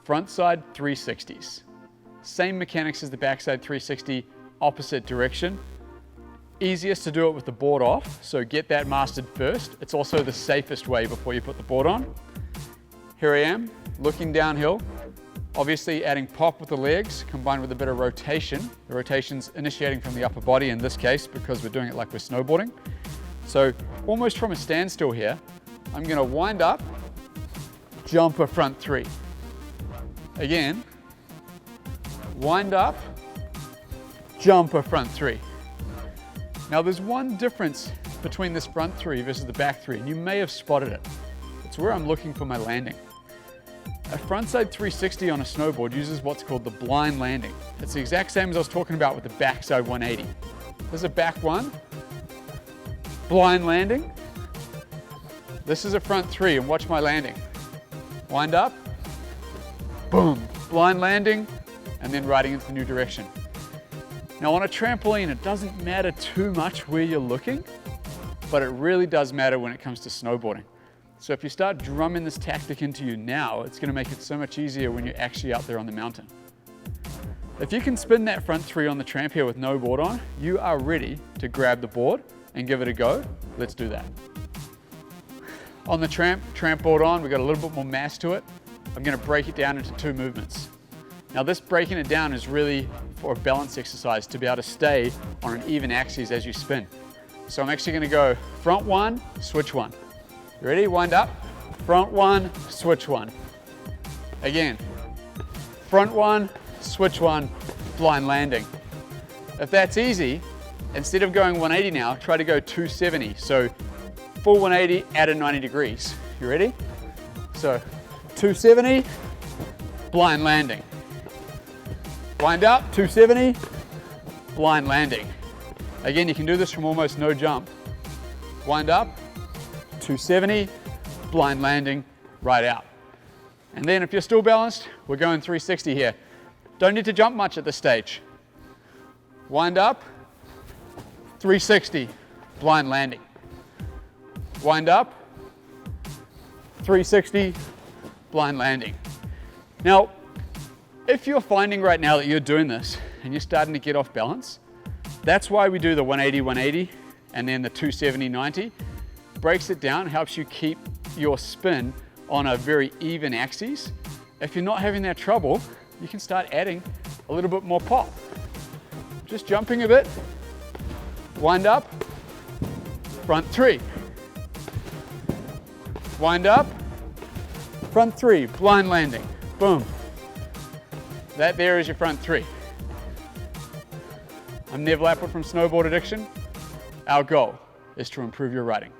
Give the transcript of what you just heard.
Frontside 360's. Same mechanics as the backside 360, opposite direction. Easiest to do it with the board off, so get that mastered first. It's also the safest way before you put the board on. Here I am, looking downhill, obviously adding pop with the legs combined with a bit of rotation. The rotation's initiating from the upper body in this case because we're doing it like we're snowboarding. So almost from a standstill here, I'm gonna wind up, jump a front three. Again, wind up, jump a front three. Now there's one difference between this front three versus the back three, and you may have spotted it. It's where I'm looking for my landing. A frontside 360 on a snowboard uses what's called the blind landing. It's the exact same as I was talking about with the backside 180. There's a back one, blind landing. This is a front three, and watch my landing. Wind up, boom, blind landing, and then riding into the new direction. Now on a trampoline, it doesn't matter too much where you're looking, but it really does matter when it comes to snowboarding. So if you start drumming this tactic into you now, it's gonna make it so much easier when you're actually out there on the mountain. If you can spin that front three on the tramp here with no board on, you are ready to grab the board and give it a go. Let's do that. On the tramp board on, we've got a little bit more mass to it. I'm gonna break it down into two movements. Now this breaking it down is really for a balance exercise to be able to stay on an even axis as you spin. So I'm actually gonna go front one, switch one. You ready? Wind up, front one, switch one. Again, front one, switch one, blind landing. If that's easy, instead of going 180 now, try to go 270. So full 180, add a 90 degrees. You ready? So 270, blind landing. Wind up, 270, blind landing. Again, you can do this from almost no jump. Wind up, 270, blind landing, right out. And then if you're still balanced, we're going 360 here. Don't need to jump much at this stage. Wind up, 360, blind landing. Wind up, 360, blind landing. Now, if you're finding right now that you're doing this and you're starting to get off balance, that's why we do the 180-180 and then the 270-90. Breaks it down, helps you keep your spin on a very even axis. If you're not having that trouble, you can start adding a little bit more pop. Just jumping a bit, wind up, front three. Wind up, front three, blind landing, boom. That there is your front three. I'm Nev Lapwood from Snowboard Addiction. Our goal is to improve your riding.